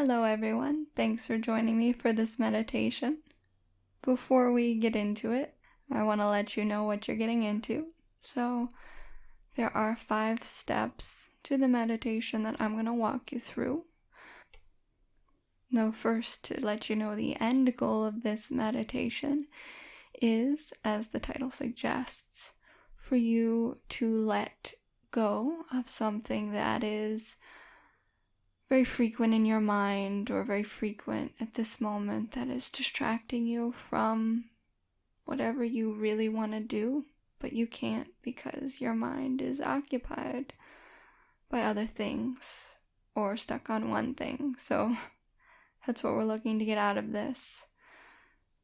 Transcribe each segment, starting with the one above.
Hello everyone, thanks for joining me for this meditation. Before we get into it, I want to let you know what you're getting into. So, there are 5 steps to the meditation that I'm going to walk you through. Now, first, to let you know, the end goal of this meditation is, as the title suggests, for you to let go of something that is very frequent in your mind or very frequent at this moment that is distracting you from whatever you really want to do, but you can't because your mind is occupied by other things or stuck on one thing. So that's what we're looking to get out of this.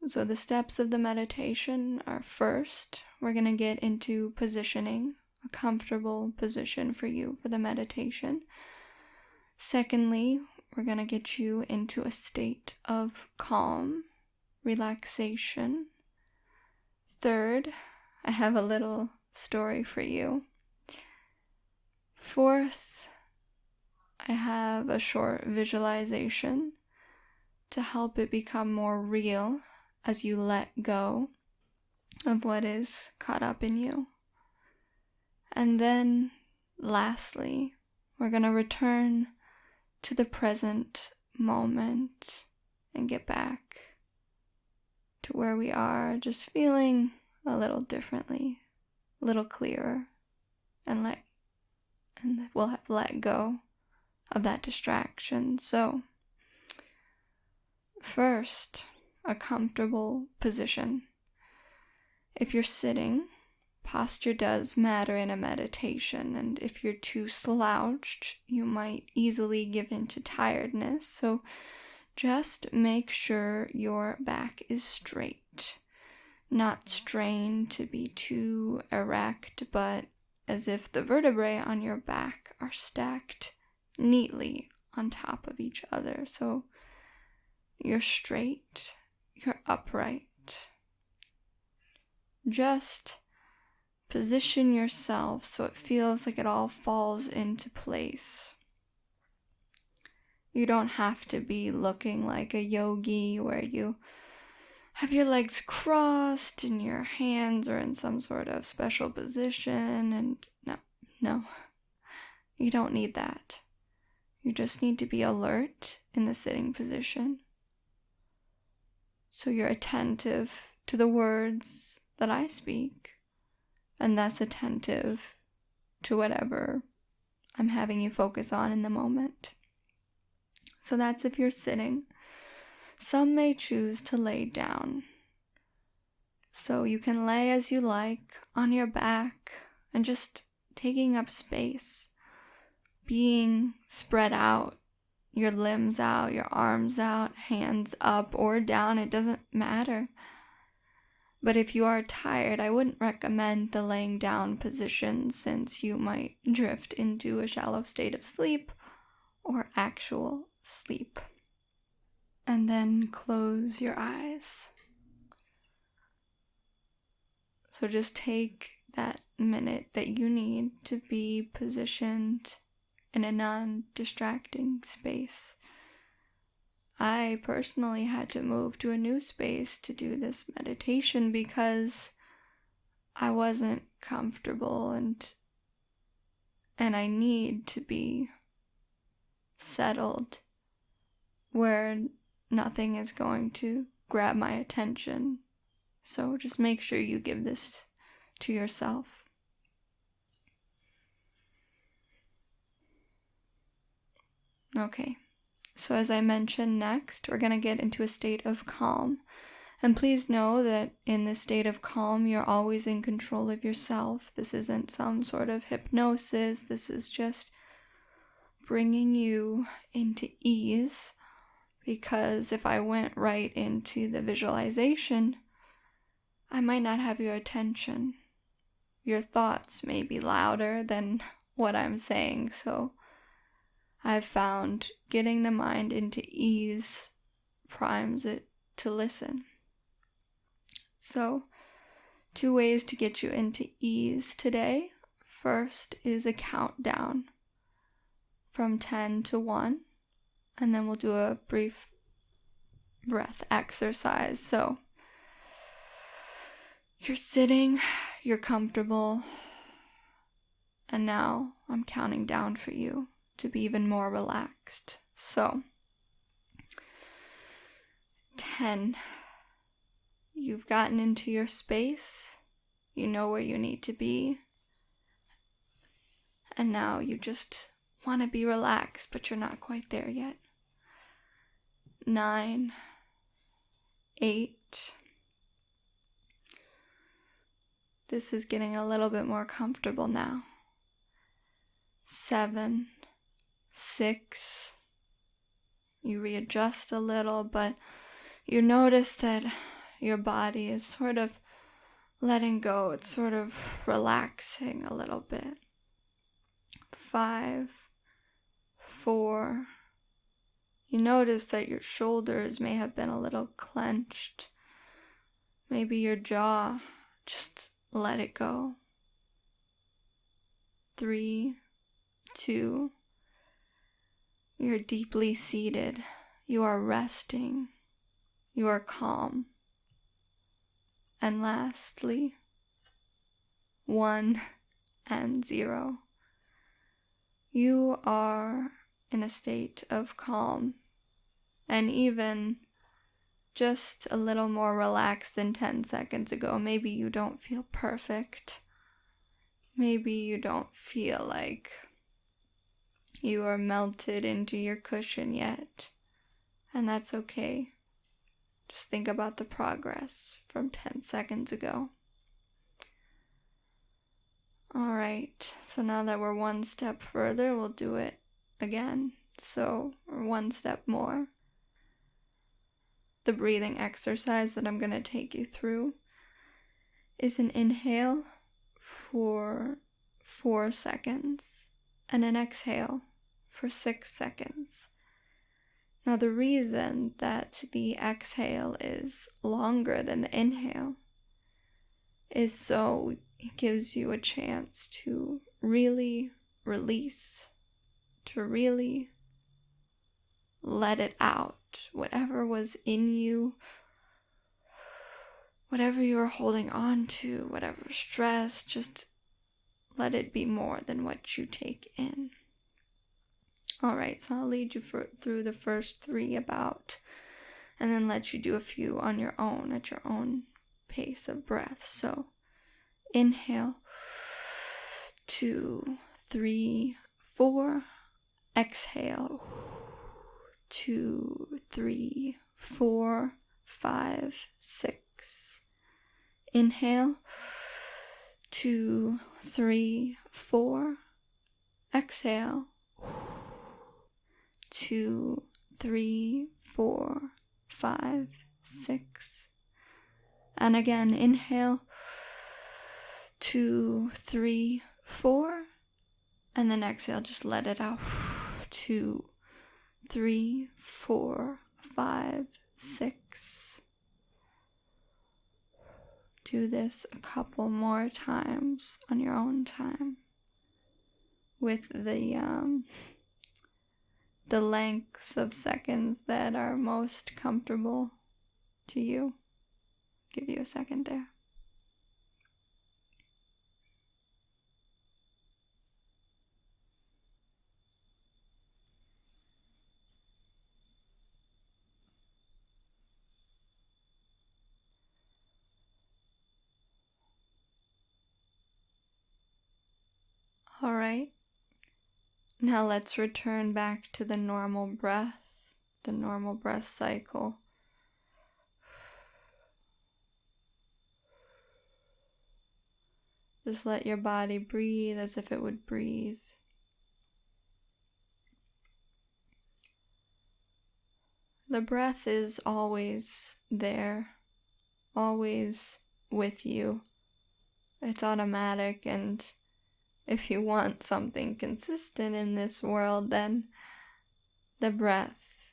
So the steps of the meditation are, first, we're going to get into positioning, a comfortable position for you for the meditation. Secondly, we're going to get you into a state of calm, relaxation. Third, I have a little story for you. Fourth, I have a short visualization to help it become more real as you let go of what is caught up in you. And then, lastly, we're going to return to the present moment and get back to where we are, just feeling a little differently, a little clearer, and we'll have let go of that distraction. So, first, a comfortable position. If you're sitting, posture does matter in a meditation, and if you're too slouched, you might easily give in to tiredness. So just make sure your back is straight, not strained to be too erect, but as if the vertebrae on your back are stacked neatly on top of each other. So you're straight, you're upright. Just position yourself so it feels like it all falls into place. You don't have to be looking like a yogi where you have your legs crossed and your hands are in some sort of special position, and no, you don't need that. You just need to be alert in the sitting position. So you're attentive to the words that I speak, and thus attentive to whatever I'm having you focus on in the moment. So that's if you're sitting. Some may choose to lay down. So you can lay as you like, on your back, and just taking up space, being spread out, your limbs out, your arms out, hands up or down, it doesn't matter. But if you are tired, I wouldn't recommend the laying down position, since you might drift into a shallow state of sleep or actual sleep. And then close your eyes. So just take that minute that you need to be positioned in a non-distracting space. I personally had to move to a new space to do this meditation because I wasn't comfortable and I need to be settled where nothing is going to grab my attention. So just make sure you give this to yourself. Okay. So as I mentioned, next, we're going to get into a state of calm. And please know that in this state of calm, you're always in control of yourself. This isn't some sort of hypnosis. This is just bringing you into ease. Because if I went right into the visualization, I might not have your attention. Your thoughts may be louder than what I'm saying, so I've found getting the mind into ease primes it to listen. So, 2 ways to get you into ease today. First is a countdown from 10 to 1, and then we'll do a brief breath exercise. So you're sitting, you're comfortable, and now I'm counting down for you to be even more relaxed. So 10. You've gotten into your space. You know where you need to be. And now you just want to be relaxed, but you're not quite there yet. 9, 8. This is getting a little bit more comfortable now. 7, 6. You readjust a little, but you notice that your body is sort of letting go. It's sort of relaxing a little bit. 5, 4. You notice that your shoulders may have been a little clenched. Maybe your jaw, just let it go. 3, 2. You're deeply seated. You are resting. You are calm. And lastly, 1 and 0. You are in a state of calm, and even just a little more relaxed than 10 seconds ago. Maybe you don't feel perfect. Maybe you don't feel like you are melted into your cushion yet, and that's okay. Just think about the progress from 10 seconds ago. Alright, so now that we're one step further, we'll do it again. So, one step more. The breathing exercise that I'm going to take you through is an inhale for 4 seconds and an exhale for 6 seconds. Now, the reason that the exhale is longer than the inhale is so it gives you a chance to really release, to really let it out, whatever was in you, whatever you were holding on to, whatever stress, just let it be more than what you take in. Alright, so I'll lead you through the first 3 about, and then let you do a few on your own, at your own pace of breath. So, inhale, 2, 3, 4. Exhale, 2, 3, 4, 5, 6. Inhale, 2, 3, 4. Exhale, 2, 3, 4, 5, 6. And again, inhale, 2, 3, 4. And then exhale, just let it out. 2, 3, 4, 5, 6. Do this a couple more times on your own time with the lengths of seconds that are most comfortable to you. Give you a second there. Alright, now let's return back to the normal breath cycle. Just let your body breathe as if it would breathe. The breath is always there, always with you. It's automatic, and if you want something consistent in this world, then the breath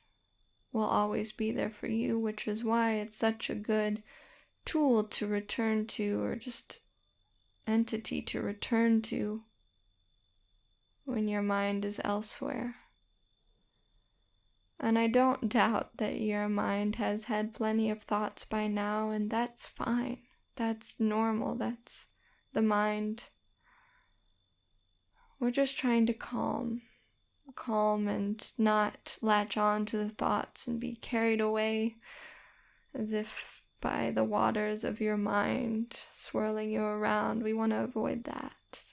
will always be there for you, which is why it's such a good tool to return to, or just entity to return to when your mind is elsewhere. And I don't doubt that your mind has had plenty of thoughts by now, and that's fine. That's normal. That's the mind. We're just trying to calm and not latch on to the thoughts and be carried away as if by the waters of your mind swirling you around. We want to avoid that.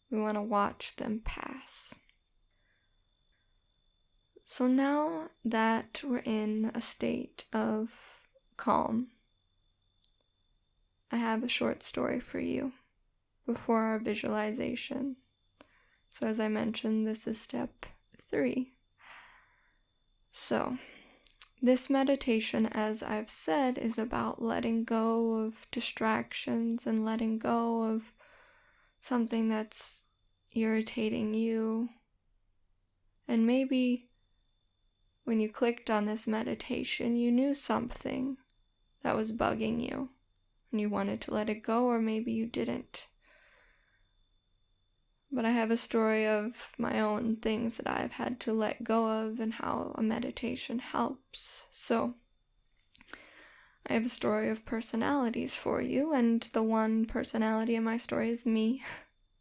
We want to watch them pass. So now that we're in a state of calm, I have a short story for you before our visualization. So as I mentioned, this is step 3. So this meditation, as I've said, is about letting go of distractions and letting go of something that's irritating you. And maybe when you clicked on this meditation, you knew something that was bugging you and you wanted to let it go, or maybe you didn't. But I have a story of my own things that I've had to let go of and how a meditation helps. So I have a story of personalities for you, and the one personality in my story is me,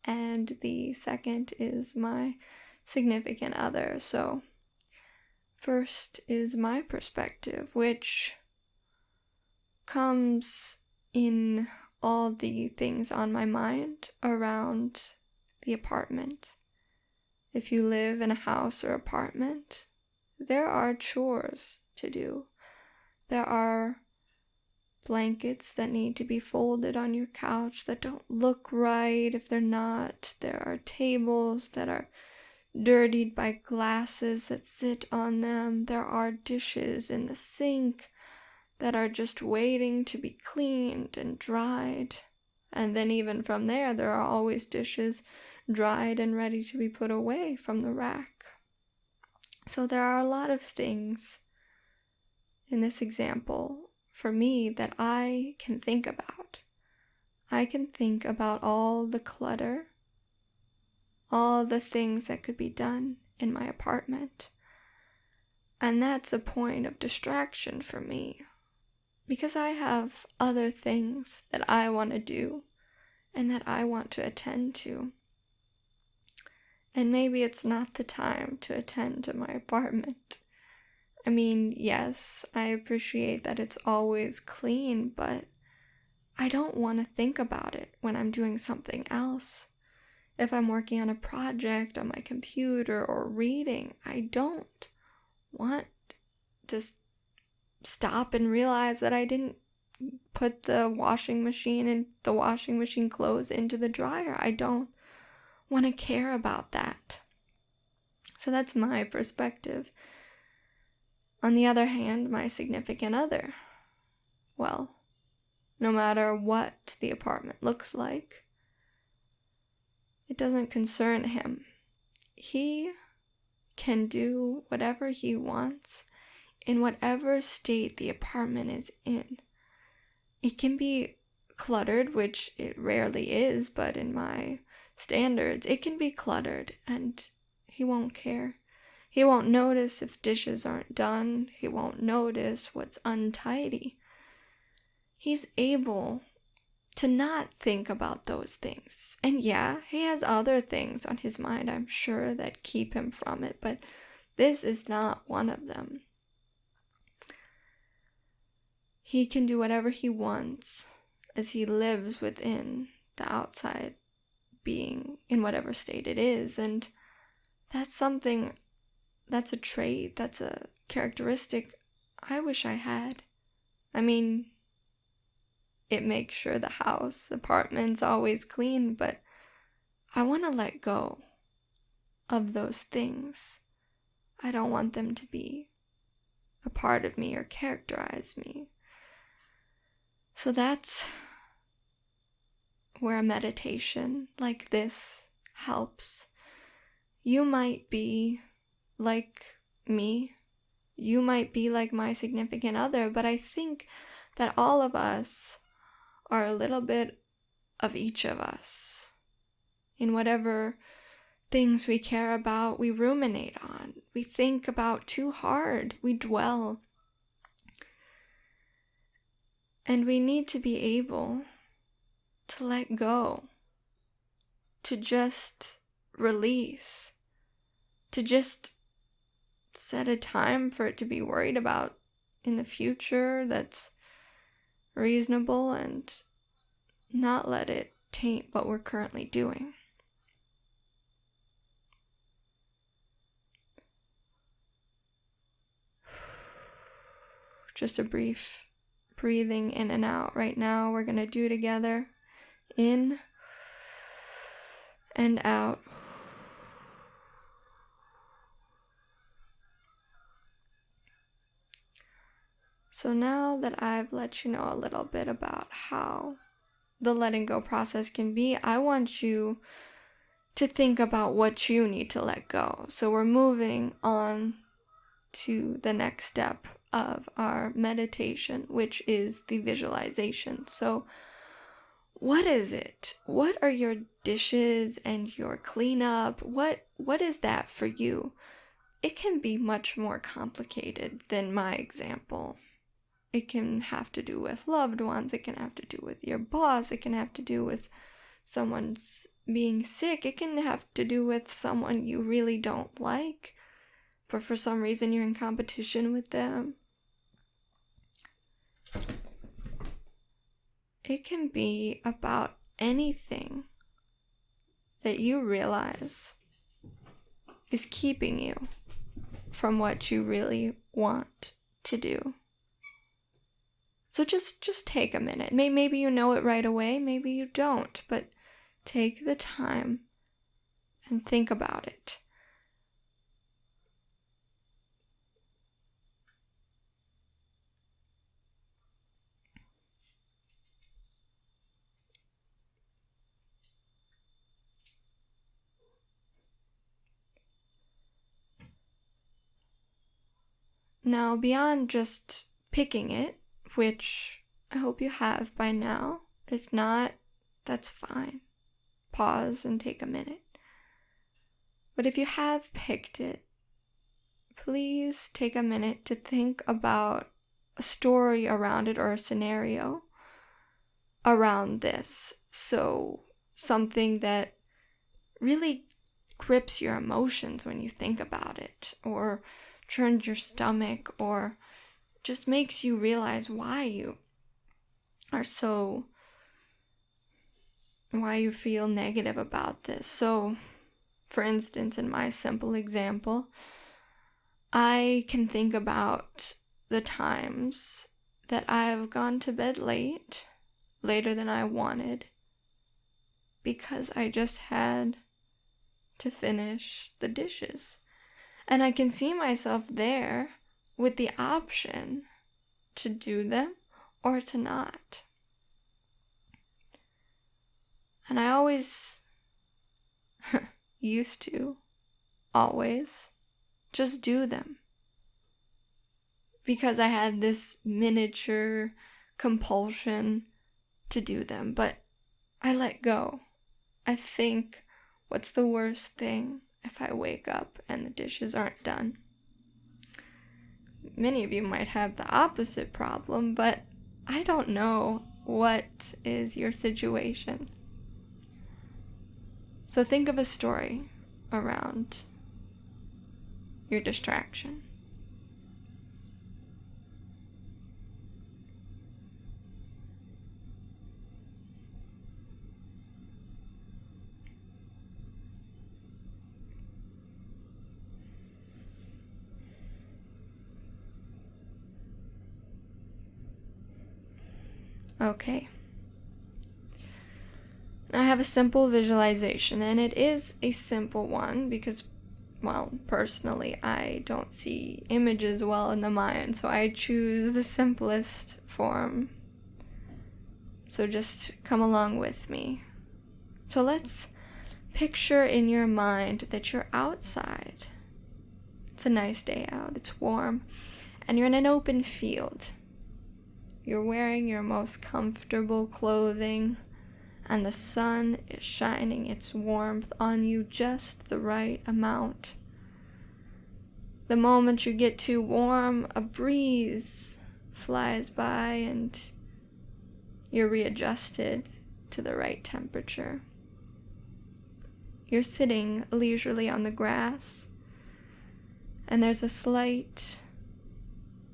and the second is my significant other. So first is my perspective, which comes in all the things on my mind around the apartment. If you live in a house or apartment, there are chores to do. There are blankets that need to be folded on your couch that don't look right if they're not. There are tables that are dirtied by glasses that sit on them. There are dishes in the sink that are just waiting to be cleaned and dried. And then even from there are always dishes dried and ready to be put away from the rack. So there are a lot of things in this example for me that I can think about. I can think about all the clutter, all the things that could be done in my apartment. And that's a point of distraction for me, because I have other things that I want to do and that I want to attend to. And maybe it's not the time to attend to my apartment. I mean, yes, I appreciate that it's always clean, but I don't want to think about it when I'm doing something else. If I'm working on a project on my computer or reading, I don't want to stop and realize that I didn't put the washing machine clothes into the dryer. I don't want to care about that. So that's my perspective. On the other hand, my significant other, well, no matter what the apartment looks like, it doesn't concern him. He can do whatever he wants in whatever state the apartment is in. It can be cluttered, which it rarely is, but in my standards, it can be cluttered, and he won't care. He won't notice if dishes aren't done. He won't notice what's untidy. He's able to not think about those things. And yeah, he has other things on his mind, I'm sure, that keep him from it, but this is not one of them. He can do whatever he wants as he lives within the outside being in whatever state it is, and that's something, that's a trait, that's a characteristic I wish I had. I mean, it makes sure the apartment's always clean, but I want to let go of those things. I don't want them to be a part of me or characterize me. So that's where a meditation like this helps. You might be like me. You might be like my significant other, but I think that all of us are a little bit of each of us in whatever things we care about, we ruminate on. We think about too hard. We dwell. And we need to be able to let go, to just release, to just set a time for it to be worried about in the future that's reasonable, and not let it taint what we're currently doing. Just a brief breathing in and out right now. We're going to do together. In and out. So now that I've let you know a little bit about how the letting go process can be, I want you to think about what you need to let go. So we're moving on to the next step of our meditation, which is the visualization. So what is it? What are your dishes and your cleanup? What is that for you? It can be much more complicated than my example. It can have to do with loved ones. It can have to do with your boss. It can have to do with someone's being sick. It can have to do with someone you really don't like, but for some reason you're in competition with them. It can be about anything that you realize is keeping you from what you really want to do. So just take a minute. Maybe you know it right away, maybe you don't, but take the time and think about it. Now, beyond just picking it, which I hope you have by now. If not, that's fine. Pause and take a minute. But if you have picked it, please take a minute to think about a story around it or a scenario around this. So something that really grips your emotions when you think about it, or turns your stomach, or just makes you realize why you feel negative about this. So, for instance, in my simple example, I can think about the times that I've gone to bed later than I wanted, because I just had to finish the dishes. And I can see myself there with the option to do them or to not. And I always used to always just do them, because I had this miniature compulsion to do them. But I let go. I think, what's the worst thing if I wake up and the dishes aren't done? Many of you might have the opposite problem, but I don't know what is your situation. So think of a story around your distraction. Okay. I have a simple visualization, and it is a simple one because, well, personally, I don't see images well in the mind, so I choose the simplest form. So just come along with me. So let's picture in your mind that you're outside. It's a nice day out, it's warm, and you're in an open field. You're wearing your most comfortable clothing, and the sun is shining its warmth on you just the right amount. The moment you get too warm, a breeze flies by and you're readjusted to the right temperature. You're sitting leisurely on the grass, and there's a slight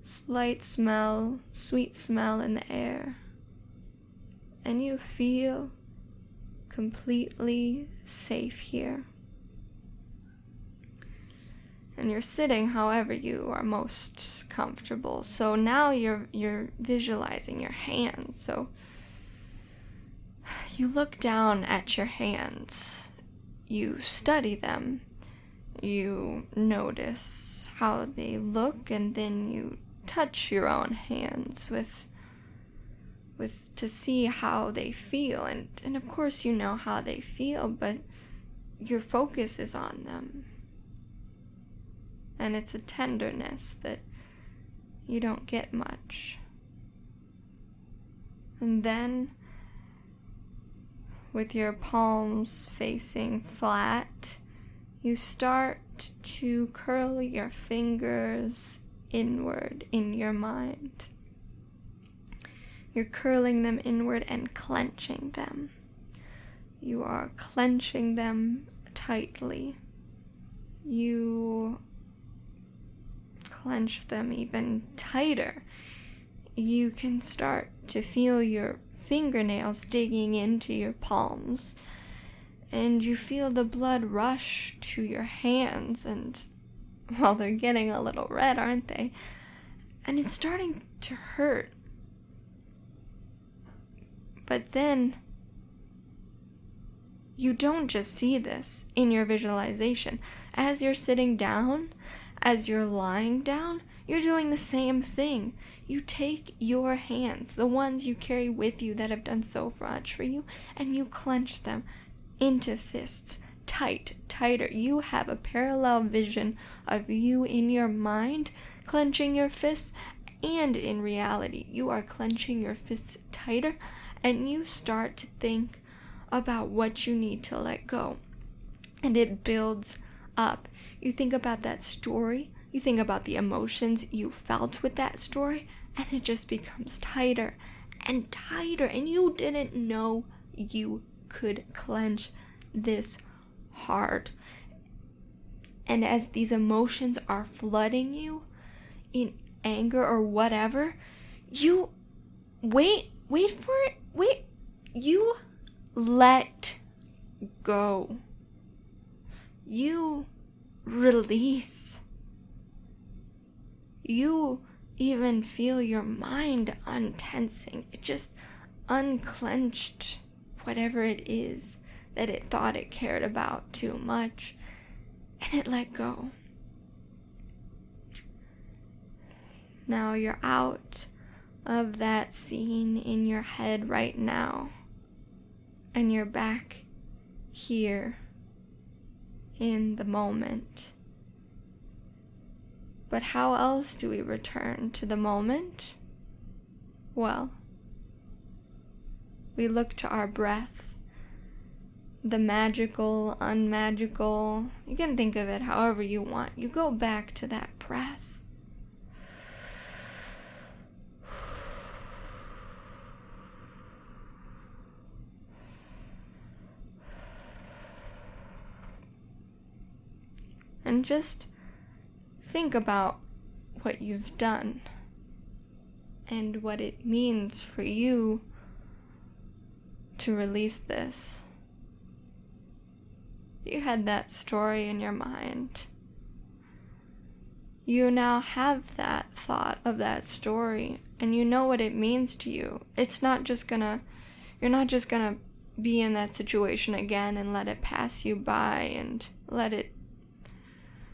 smell, sweet smell in the air, and you feel completely safe here. And you're sitting however you are most comfortable. So now you're visualizing your hands. So you look down at your hands. You study them. You notice how they look, and then you touch your own hands with to see how they feel. And of course you know how they feel, but your focus is on them. And it's a tenderness that you don't get much. And then, with your palms facing flat, you start to curl your fingers inward in your mind. You're curling them inward and clenching them. You are clenching them tightly. You clench them even tighter. You can start to feel your fingernails digging into your palms, and you feel the blood rush to your hands, and well, they're getting a little red, aren't they? And it's starting to hurt. But then you don't just see this in your visualization. As you're sitting down, as you're lying down, you're doing the same thing. You take your hands, the ones you carry with you that have done so much for you, and you clench them into fists, tighter. You have a parallel vision of you in your mind clenching your fists, and in reality, you are clenching your fists tighter, and you start to think about what you need to let go. And it builds up. You think about that story, you think about the emotions you felt with that story, and it just becomes tighter and tighter, and you didn't know you could clench this hard. And as these emotions are flooding you in anger or whatever, you wait for it, you let go. You release. You even feel your mind untensing. It just unclenched whatever it is that it thought it cared about too much, and it let go. Now you're out of that scene in your head right now, and you're back here in the moment. But how else do we return to the moment? Well, we look to our breath, the magical, unmagical. You can think of it however you want. You go back to that breath. And just think about what you've done and what it means for you to release this. You had that story in your mind. You now have that thought of that story, and you know what it means to you. You're not just gonna be in that situation again and let it pass you by and let it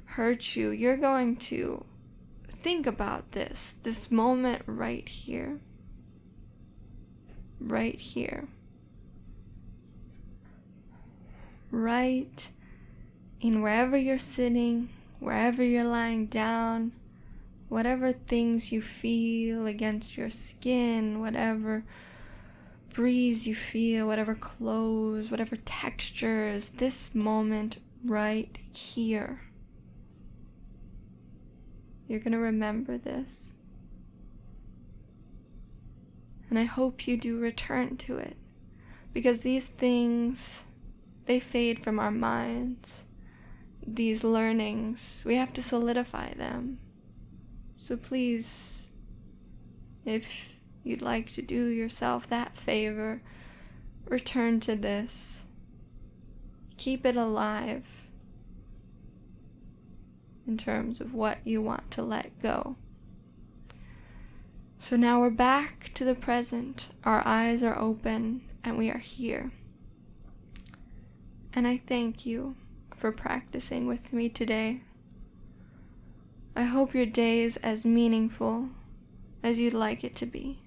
hurt you. You're going to think about this moment right here. Right here. Right in wherever you're sitting, wherever you're lying down, whatever things you feel against your skin, whatever breeze you feel, whatever clothes, whatever textures, this moment right here. You're going to remember this. And I hope you do return to it, because these things, they fade from our minds. These learnings, we have to solidify them. So please, if you'd like to do yourself that favor, return to this. Keep it alive in terms of what you want to let go. So now we're back to the present. Our eyes are open and we are here. And I thank you for practicing with me today. I hope your day is as meaningful as you'd like it to be.